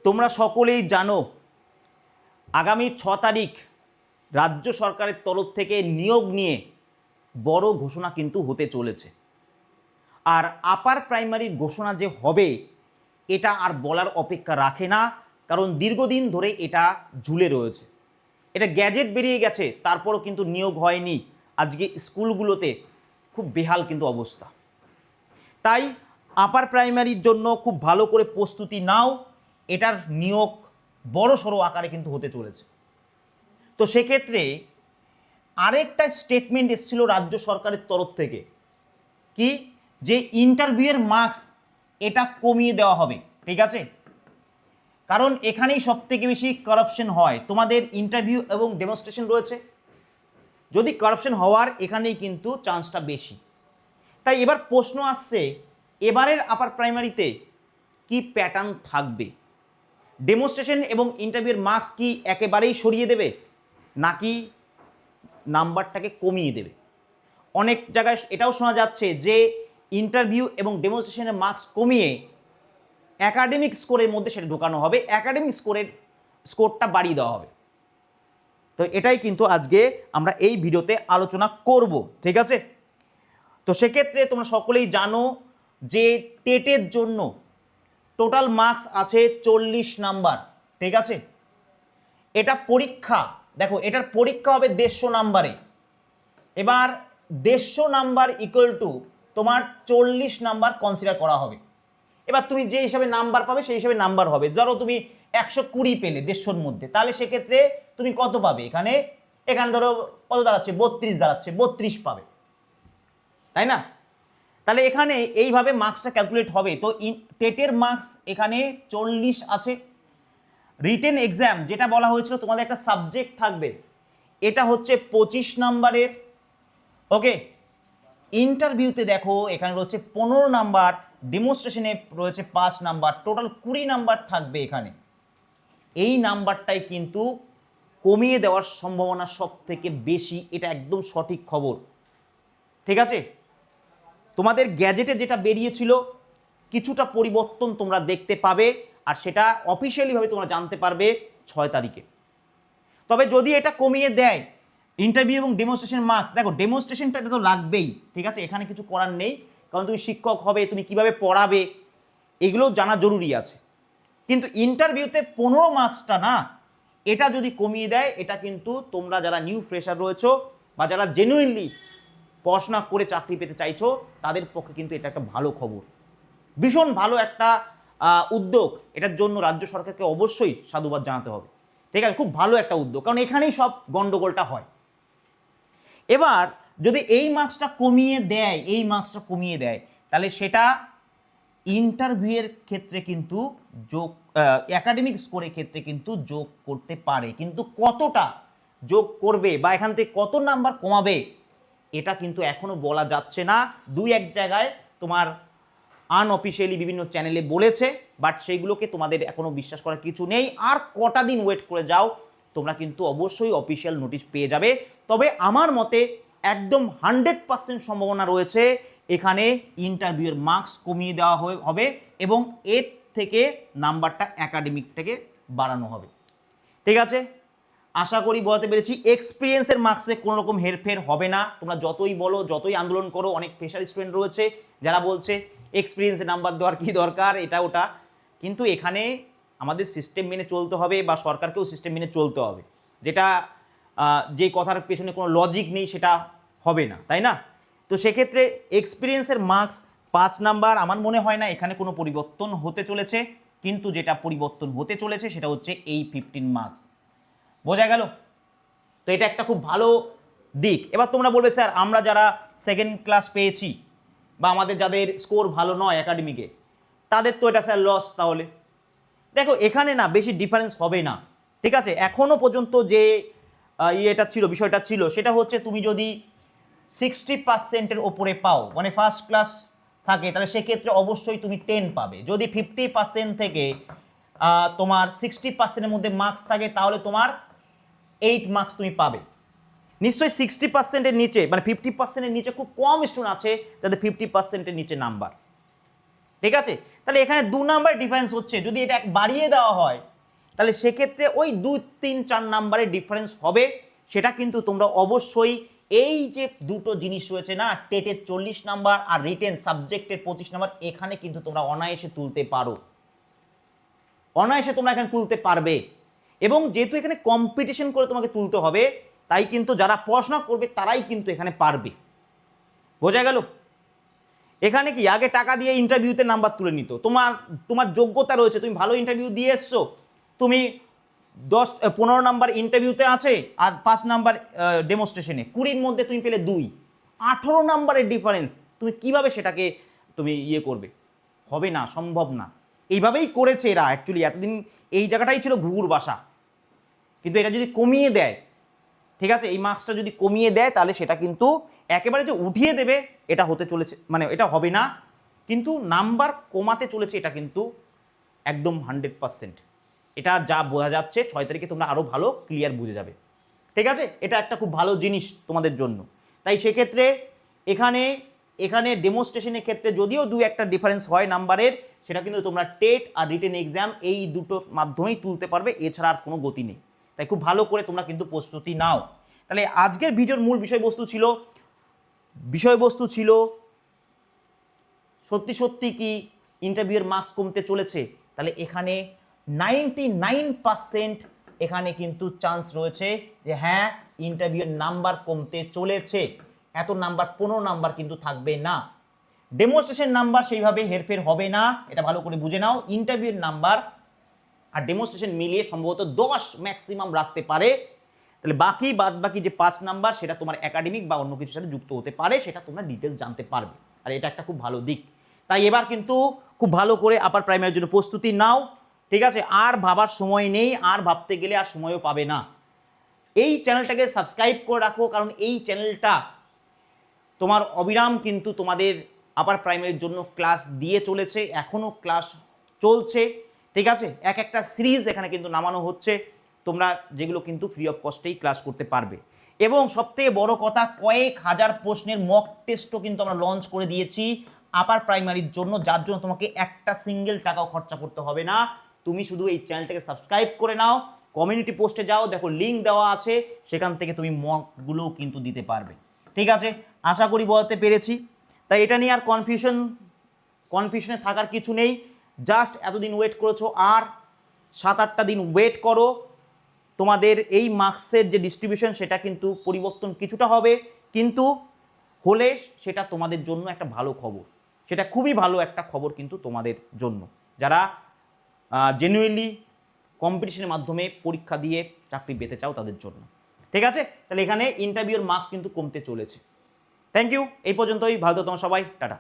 তোমরা সকলেই জানো আগামী 6 তারিখ রাজ্য সরকারের তরফ থেকে নিয়োগ নিয়ে বড় ঘোষণা কিন্তু হতে চলেছে। আর আপার প্রাইমারির ঘোষণা যে হবে এটা আর বলার অপেক্ষা রাখে না, কারণ দীর্ঘদিন ধরে এটা ঝুলে রয়েছে। এটা গ্যাজেট বেরিয়ে গেছে, তারপরও কিন্তু নিয়োগ হয়নি। আজকে স্কুলগুলোতে খুব বেহাল কিন্তু অবস্থা। তাই আপার প্রাইমারির জন্য খুব ভালো করে প্রস্তুতি নাও, এটার নিয়োগ বড় সড়ো আকারে কিন্তু হতে চলেছে। তো সেক্ষেত্রে আরেকটা স্টেটমেন্ট এসেছিল রাজ্য সরকারের তরফ থেকে, কি যে ইন্টারভিউয়ের মার্কস এটা কমিয়ে দেওয়া হবে, ঠিক আছে? কারণ এখানেই সবথেকে বেশি কারাপশন হয়। তোমাদের ইন্টারভিউ এবং ডেমনস্ট্রেশন রয়েছে, যদি কারাপশন হওয়ার এখানেই কিন্তু চান্সটা বেশি। তাই এবার প্রশ্ন আসছে, এবারের আপার প্রাইমারিতে কি প্যাটার্ন থাকবে? ডেমনস্ট্রেশন এবং ইন্টারভিউয়ের মার্কস কি একেবারেই সরিয়ে দেবে, নাকি নাম্বারটাকে কমিয়ে দেবে? অনেক জায়গায় এটাও শোনা যাচ্ছে যে ইন্টারভিউ এবং ডেমনস্ট্রেশনের মার্কস কমিয়ে একাডেমিক স্কোরের মধ্যে সেটা ঢোকানো হবে, একাডেমিক স্কোরটা বাড়িয়ে দেওয়া হবে। তো এটাই কিন্তু আজকে আমরা এই ভিডিওতে আলোচনা করব, ঠিক আছে? তো সেক্ষেত্রে তোমরা সকলেই জানো যে টেটের জন্য টোটাল মার্কস আছে 40 নাম্বার, ঠিক আছে? এটা পরীক্ষা, দেখো এটার পরীক্ষা হবে 150 নাম্বারে। এবার 150 নাম্বার ইকুয়াল টু তোমার 40 নাম্বার কনসিডার করা হবে। এবার তুমি যে হিসাবে নাম্বার পাবে সেই হিসাবে নাম্বার হবে। ধরো তুমি 120 পেলে 150-র মধ্যে, তাহলে সেক্ষেত্রে তুমি কত পাবে? এখানে ধরো কত দাঁড়াচ্ছে, 32 দাঁড়াচ্ছে, 32 পাবে, তাই না? তাহলে এখানে এইভাবে মার্কসটা ক্যালকুলেট হবে। তো টেটের মার্কস এখানে 40 আছে। রিটেন এক্সাম যেটা বলা হয়েছিল তোমাদের একটা সাবজেক্ট থাকবে, এটা হচ্ছে 25 নাম্বারের, ওকে? ইন্টারভিউতে দেখো এখানে রয়েছে 15 নাম্বার, ডেমনস্ট্রেশনে রয়েছে 5 নাম্বার, টোটাল 20 নাম্বার থাকবে এখানে। এই নাম্বারটাই কিন্তু কমিয়ে দেওয়ার সম্ভাবনা সব থেকে বেশি, এটা একদম সঠিক খবর, ঠিক আছে? তোমাদের গ্যাজেটে যেটা বেরিয়েছিল কিছুটা পরিবর্তন তোমরা দেখতে পাবে, আর সেটা অফিসিয়ালিভাবে তোমরা জানতে পারবে 6 তারিখে। তবে যদি এটা কমিয়ে দেয় ইন্টারভিউ এবং ডেমনস্ট্রেশন মার্কস, দেখো ডেমনস্ট্রেশনটা এটা তো লাগবেই, ঠিক আছে? এখানে কিছু করার নেই, কারণ তুমি শিক্ষক হবে, তুমি কিভাবে পড়াবে এগুলো জানা জরুরি আছে। কিন্তু ইন্টারভিউতে 15 মার্কসটা না, এটা যদি কমিয়ে দেয়, এটা কিন্তু তোমরা যারা নিউ ফ্রেশার রয়েছো বা যারা জেনুইনলি পড়াশোনা করে চাকরি পেতে চাইছো তাদের পক্ষে কিন্তু এটা একটা ভালো খবর, ভীষণ ভালো একটা উদ্যোগ। এটার জন্য রাজ্য সরকারকে অবশ্যই সাধুবাদ জানাতে হবে, ঠিক আছে? খুব ভালো একটা উদ্যোগ, কারণ এখানেই সব গন্ডগোলটা হয়। এবার যদি এই মার্কসটা কমিয়ে দেয় তাহলে সেটা ইন্টারভিউয়ের ক্ষেত্রে কিন্তু যোগ, একাডেমিক স্কোরের ক্ষেত্রে কিন্তু যোগ করতে পারে, কিন্তু কতটা যোগ করবে বা এখান থেকে কত নাম্বার কমাবে এটা কিন্তু এখনো বলা যাচ্ছে না। দুই এক জায়গায় তোমার আনঅফিসিয়ালি বিভিন্ন চ্যানেলে বলেছে, বাট সেইগুলোকে তোমাদের এখনো বিশ্বাস করার কিছু নেই। আর কটা দিন ওয়েট করে যাও, তোমরা কিন্তু অবশ্যই অফিসিয়াল নোটিশ পেয়ে যাবে। তবে আমার মতে একদম 100% সম্ভাবনা রয়েছে এখানে ইন্টারভিউয়ের মার্কস কমিয়ে দেওয়া হবে এবং এর থেকে নাম্বারটা একাডেমিক থেকে বাড়ানো হবে, ঠিক আছে? আশা করি বলতে পেরেছি। এক্সপিরিয়েন্সের মার্কসে কোনো রকম হেরফের হবে না। তোমরা যতই বলো, যতই আন্দোলন করো, অনেক ফ্রেশার স্টুডেন্ট রয়েছে যারা বলছে এক্সপিরিয়েন্সের নাম্বার দেওয়ার কী দরকার, এটা ওটা, কিন্তু এখানে আমাদের সিস্টেম মেনে চলতে হবে বা সরকারকেও সিস্টেম মেনে চলতে হবে। যেটা যে কথার পেছনে কোনো লজিক নেই সেটা হবে না, তাই না? তো সেক্ষেত্রে এক্সপিরিয়েন্সের মার্কস 5 নাম্বার, আমার মনে হয় না এখানে কোনো পরিবর্তন হতে চলেছে। কিন্তু যেটা পরিবর্তন হতে চলেছে সেটা হচ্ছে এই 15 মার্কস। বোঝা গেল? তো এটা একটা খুব ভালো দিক। এবার তোমরা বলবে স্যার আমরা যারা সেকেন্ড ক্লাস পেয়েছি বা আমাদের যাদের স্কোর ভালো নয় একাডেমিকে, তাদের তো এটা স্যার লস। তাহলে দেখো এখানে না বেশি ডিফারেন্স হবে না, ঠিক আছে? এখনও পর্যন্ত যে বিষয়টা ছিল সেটা হচ্ছে তুমি যদি 60%-এর ওপরে পাও, মানে ফার্স্ট ক্লাস থাকে, তাহলে সেক্ষেত্রে অবশ্যই তুমি 10 পাবে। যদি 50% থেকে তোমার 60%-এর মধ্যে মার্কস থাকে তাহলে তোমার 8 মার্কস তুমি পাবে। নিশ্চয়ই 60%-এর নিচে, মানে 50%-এর নিচে খুব কম স্টুডেন্ট আছে যাদের 50%-এর নিচে নাম্বার, ঠিক আছে? তাহলে তাহলে এখানে 2 নাম্বার ডিফারেন্স হচ্ছে। যদি এটা বাড়িয়ে দেওয়া হয় তাহলে সেক্ষেত্রে ওই 2, 3, 4 নাম্বারের ডিফারেন্স হবে। সেটা কিন্তু তোমরা অবশ্যই এই যে দুটো জিনিস রয়েছে না, টেটের 40 নাম্বার আর রিটেন সাবজেক্টের 25 নাম্বার, এখানে কিন্তু তোমরা অনায়াসে তুলতে পারো, অনায়াসে তোমরা এখানে তুলতে পারবে। এবং যেহেতু এখানে কম্পিটিশন করে তোমাকে তুলতে হবে, তাই কিন্তু যারা পড়াশোনা করবে তারাই কিন্তু এখানে পারবে। বোঝা গেল? এখানে কি আগে টাকা দিয়ে ইন্টারভিউতে নাম্বার তুলে নিত, তোমার যোগ্যতা রয়েছে, তুমি ভালো ইন্টারভিউ দিয়ে এসছো, তুমি 15 নাম্বার ইন্টারভিউতে আছে আর 5 নাম্বার ডেমনস্ট্রেশনে, 20-র মধ্যে তুমি পেলে 2, 18 নাম্বারের ডিফারেন্স, তুমি কিভাবে সেটাকে তুমি করবে? হবে না, সম্ভব না। এইভাবেই করেছে এরা অ্যাকচুয়ালি, এতদিন এই জায়গাটাই ছিল ঘুঘুর বাসা। কিন্তু এটা যদি কমিয়ে দেয়, ঠিক আছে, এই মার্কসটা যদি কমিয়ে দেয় তাহলে সেটা কিন্তু একেবারে যে উঠিয়ে দেবে এটা হতে চলেছে, মানে এটা হবে না, কিন্তু নাম্বার কমাতে চলেছে, এটা কিন্তু একদম 100%। এটা যা বোঝা যাচ্ছে 6 তারিখে তোমরা আরও ভালো ক্লিয়ার বুঝে যাবে। ঠিক আছে, এটা একটা খুব ভালো জিনিস তোমাদের জন্য। তাই সেক্ষেত্রে এখানে ডেমনস্ট্রেশনের ক্ষেত্রে যদিও 2-1টা ডিফারেন্স হয় নাম্বারের, সেটা কিন্তু তোমরা টেট আর রিটেন এক্সাম এই দুটোর মাধ্যমেই তুলতে পারবে, এছাড়া আর কোনো গতি নেই। তাই খুব ভালো করে তোমরা কিন্তু প্রস্তুতি নাও। তাহলে আজকের ভিডিওর মূল বিষয়বস্তু ছিল সত্যি সত্যি কি ইন্টারভিউয়ের মার্কস কমতে চলেছে? তাহলে এখানে 99% এখানে কিন্তু চান্স রয়েছে যে হ্যাঁ, ইন্টারভিউয়ের নাম্বার কমতে চলেছে। এত নাম্বার 15 নাম্বার কিন্তু থাকবে না। ডেমনস্ট্রেশন নাম্বার সেইভাবে হেরফের হবে না, এটা ভালো করে বুঝে নাও। ইন্টারভিউয়ের নাম্বার আর ডেমনস্ট্রেশন মিলিয়ে সম্ভবত 10 ম্যাক্সিমাম রাখতে পারে। তাহলে বাদ বাকি যে 5 নাম্বার সেটা তোমার একাডেমিক বা অন্য কিছুর সাথে যুক্ত হতে পারে, সেটা তোমরা ডিটেলস জানতে পারবে। আর এটা একটা খুব ভালো দিক। তাই এবার কিন্তু খুব ভালো করে আপার প্রাইমারির জন্য প্রস্তুতি নাও। ঠিক আছে, আর ভাবার সময় নেই, আর ভাবতে গেলে আর সময়ও পাবে না। এই চ্যানেলটাকে সাবস্ক্রাইব করে রাখো, কারণ এই চ্যানেলটা তোমার অবিরাম কিন্তু তোমাদের আপার প্রাইমারির জন্য ক্লাস দিয়ে চলেছে, এখনও ক্লাস চলছে। ঠিক আছে, একটা সিরিজ এখানে কিন্তু নামানো হচ্ছে, তোমরা যেগুলো কিন্তু ফ্রি অফ কস্টেই ক্লাস করতে পারবে। এবং সবথেকে বড় কথা, কয়েক হাজার প্রশ্নের মক টেস্টও কিন্তু আমরা লঞ্চ করে দিয়েছি আপার প্রাইমারির জন্য, যার জন্য তোমাকে একটা সিঙ্গেল টাকাও খরচা করতে হবে না। তুমি শুধু এই চ্যানেলটাকে সাবস্ক্রাইব করে নাও, কমিউনিটি পোস্টে যাও, দেখো লিঙ্ক দেওয়া আছে, সেখান থেকে তুমি মকগুলোও কিন্তু দিতে পারবে। ঠিক আছে, আশা করি বলতে পেরেছি। তাই এটা নিয়ে আর কনফিউশনে থাকার কিছু নেই। জাস্ট এতদিন ওয়েট করেছো, আর 7-8টা দিন ওয়েট করো। তোমাদের এই মার্কসের যে ডিস্ট্রিবিউশন সেটা কিন্তু পরিবর্তন কিছুটা হবে, কিন্তু হলে সেটা তোমাদের জন্য একটা ভালো খবর, সেটা খুবই ভালো একটা খবর কিন্তু তোমাদের জন্য, যারা জেনুইনলি কম্পিটিশনের মাধ্যমে পরীক্ষা দিয়ে চাকরি পেতে চাও তাদের জন্য। ঠিক আছে, তাহলে এখানে ইন্টারভিউর মার্কস কিন্তু কমতে চলেছে। থ্যাংক ইউ, এই পর্যন্তই। ভালো তো তোমার সবাই, টাটা।